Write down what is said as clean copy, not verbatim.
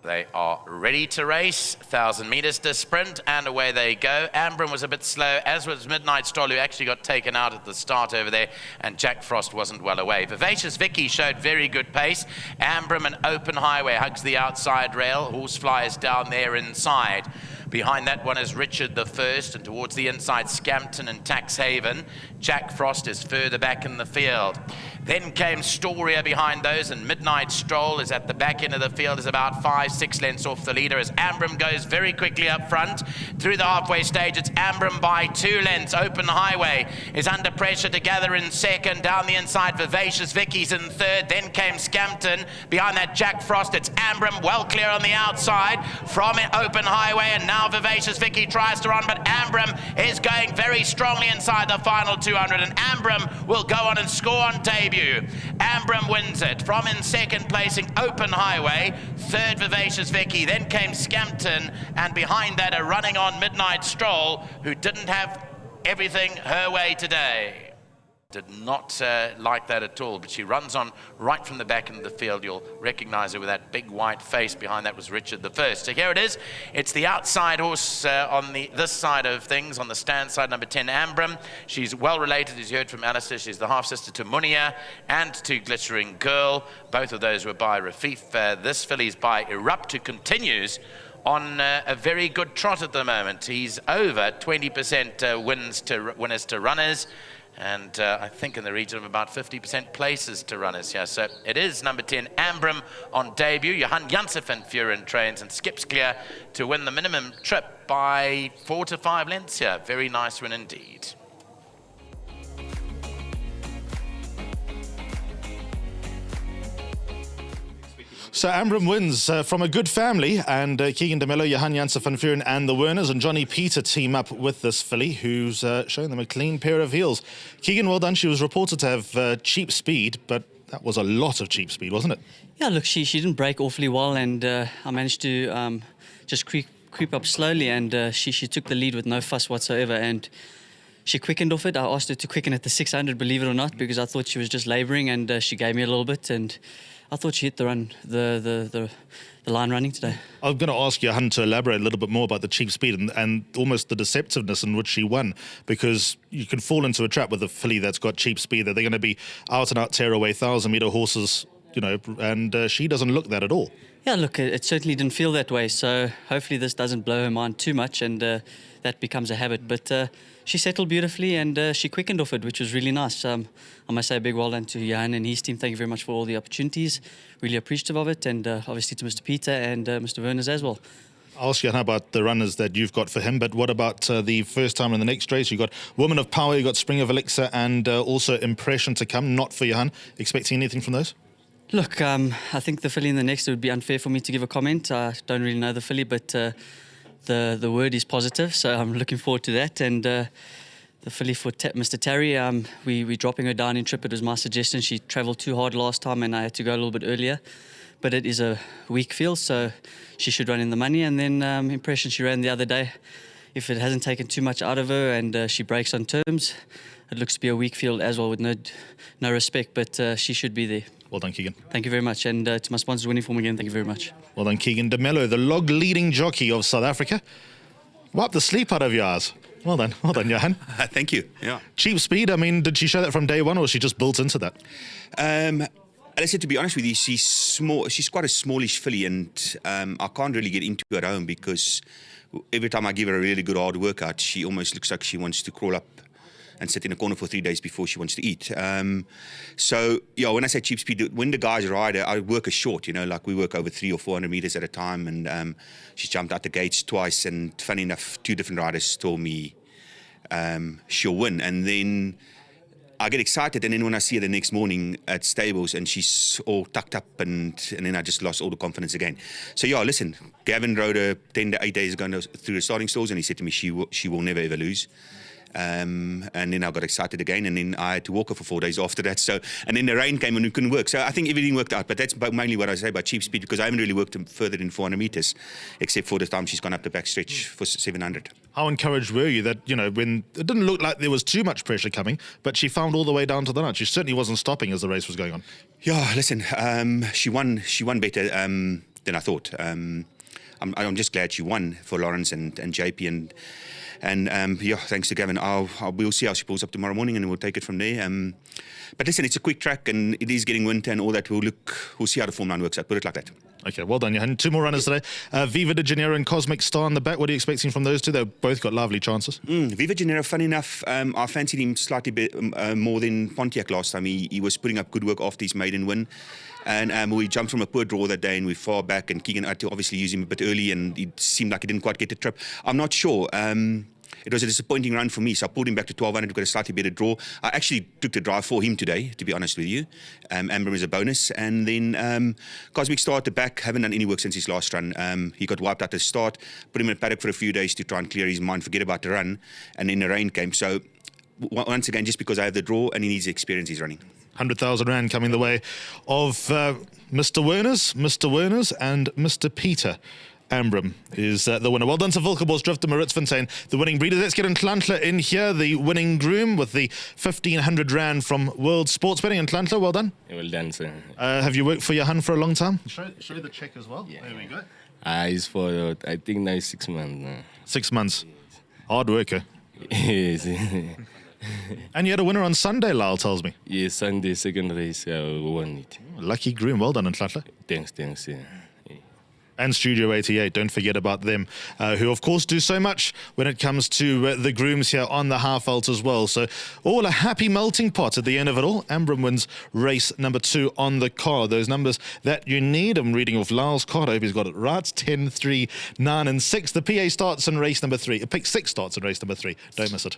They are ready to race, 1,000 metres to sprint, and away they go. Ambrym was a bit slow, as was Midnight Stroll, who actually got taken out at the start over there, and Jack Frost wasn't well away. Vivacious Vicky showed very good pace. Ambrym, an open highway, hugs the outside rail. Horsefly is down there inside. Behind that one is Richard the First, and towards the inside, Scampton and Taxhaven. Jack Frost is further back in the field. Then came Storia behind those, and Midnight Stroll is at the back end of the field, is about 5-6 lengths off the leader as Ambrym goes very quickly up front. Through the halfway stage, it's Ambrym by 2 lengths. Open highway is under pressure to gather in second. Down the inside, Vivacious Vicky's in third. Then came Scampton. Behind that, Jack Frost. It's Ambrym well clear on the outside from an open highway, and now Vivacious Vicky tries to run, but Ambrym is going very strongly inside the final 200, and Ambrym will go on and score on debut. Ambrym wins it from in second placing open highway, third Vivacious Vicky, then came Scampton, and behind that a running on Midnight Stroll, who didn't have everything her way today. Did not like that at all, but she runs on right from the back end of the field. You'll recognize her with that big white face. Behind that was Richard the First. So here it is. It's the outside horse on this side of things, on the stand side, number 10, Ambrym. She's well related, as you heard from Alistair. She's the half-sister to Munia and to Glittering Girl. Both of those were by Rafif. This filly's by Erupt, who continues on a very good trot at the moment. He's over 20% winners to runners, and I think in the region of about 50% places to runners here. So it is number 10, Ambrym, on debut. Johan Janssen van Vuren trains and skips clear to win the minimum trip by 4 to 5 lengths here. Very nice win indeed. So Ambrym wins from a good family, and Keegan de Mello, Johan Janssen van Vuren and the Werners and Johnny Peter team up with this filly, who's showing them a clean pair of heels. Keegan, well done. She was reported to have cheap speed, but that was a lot of cheap speed, wasn't it? Yeah, look, she didn't break awfully well, and I managed to just creep up slowly, and she took the lead with no fuss whatsoever, and she quickened off it. I asked her to quicken at the 600, believe it or not, because I thought she was just labouring, and she gave me a little bit, and I thought she hit the run, the line running today. I'm going to ask Johan to elaborate a little bit more about the cheap speed and almost the deceptiveness in which she won, because you can fall into a trap with a filly that's got cheap speed, that they're going to be out and out tearaway 1,000-metre horses, you know, and she doesn't look that at all. Yeah, look, it certainly didn't feel that way, so hopefully this doesn't blow her mind too much, and that becomes a habit. But she settled beautifully, and she quickened off it, which was really nice. I must say a big well done to Johan and his team. Thank you very much for all the opportunities. Really appreciative of it, and obviously to Mr. Peter and Mr. Werners as well. I'll ask you about the runners that you've got for him, but what about the first time in the next race? You've got Woman of Power, you've got Spring of Elixir, and also Impression to come, not for Johan. Expecting anything from those? Look, I think the filly in the next, it would be unfair for me to give a comment. I don't really know the filly, but the word is positive, so I'm looking forward to that. And the filly for Mr. Terry, we're dropping her down in trip. It was my suggestion. She travelled too hard last time, and I had to go a little bit earlier. But it is a weak field, so she should run in the money. And then Impression, she ran the other day. If it hasn't taken too much out of her and she breaks on terms, it looks to be a weak field as well, with no respect, but she should be there. Well done, Keegan. Thank you very much. And to my sponsors, Winning Form again, thank you very much. Well done, Keegan de Mello, the log-leading jockey of South Africa. Wipe the sleep out of your eyes. Well done, Johan. Thank you. Yeah. Cheap speed, I mean, did she show that from day one, or was she just built into that? Alicia, to be honest with you, she's small. She's quite a smallish filly, and I can't really get into her home because every time I give her a really good hard workout, she almost looks like she wants to crawl up and sit in a corner for 3 days before she wants to eat. So, yeah, when I say cheap speed, when the guys ride her, I work her short, you know, like we work over 300 or 400 meters at a time, and she's jumped out the gates twice, and funny enough, 2 different riders told me she'll win. And then I get excited, and then when I see her the next morning at stables and she's all tucked up, and then I just lost all the confidence again. So, yeah, listen, Gavin rode her 10 to 8 days ago through the starting stalls, and he said to me she will never, ever lose. And then I got excited again, and then I had to walk her for 4 days after that. So, and then the rain came and we couldn't work. So I think everything worked out. But that's mainly what I say about cheap speed, because I haven't really worked further than 400 meters, except for the time she's gone up the back stretch for 700. How encouraged were you that, you know, when it didn't look like there was too much pressure coming, but she found all the way down to the nut? She certainly wasn't stopping as the race was going on. Yeah, listen, she won better. than I thought. I'm just glad she won for Lawrence and JP and yeah, thanks to Gavin. We'll see how she pulls up tomorrow morning, and we'll take it from there. But listen, it's a quick track, and it is getting winter and all that. We'll see how the Form 9 works out. Put it like that. Okay, well done, Johan. 2 more runners today. Viva de Janeiro and Cosmic Star in the back. What are you expecting from those two? They've both got lively chances. Viva Janeiro, funny enough, I fancied him slightly more than Pontiac last time. He was putting up good work after his maiden win. And we jumped from a poor draw that day, and we far back, and Keegan had to obviously use him a bit early, and it seemed like he didn't quite get the trip. I'm not sure. It was a disappointing run for me, so I pulled him back to 1200 to get a slightly better draw. I actually took the drive for him today, to be honest with you. Ambrym is a bonus. And then Cosmic Star at the back, haven't done any work since his last run. He got wiped out at the start, put him in a paddock for a few days to try and clear his mind, forget about the run, and then the rain came. So once again, just because I have the draw and he needs the experience, he's running. 100,000 rand coming the way of Mr. Werners and Mr. Peter. Ambrym is the winner. Well done to Vilkabo's Drifter Maritzfontein, the winning breeder. Let's get Ntlantla in here, the winning groom, with the 1,500 rand from World Sports Betting. Ntlantla, well done. Well done, sir. Have you worked for Johan for a long time? Show the check as well. Yeah. There we go. It's for, I think now 6 months now. 6 months. Hard worker. Yes. And you had a winner on Sunday, Lyle tells me. Yes, Sunday, second race, I won it. Lucky groom. Well done, Ntlantla. Thanks, yeah. And Studio 88, don't forget about them, who of course do so much when it comes to the grooms here on the half vault as well. So all a happy melting pot at the end of it all. Ambrym wins race number 2 on the card. Those numbers that you need. I'm reading off Lyle's card. I hope he's got it right. 10, 3, 9 and 6. The PA starts in race number 3. Pick 6 starts in race number 3. Don't miss it.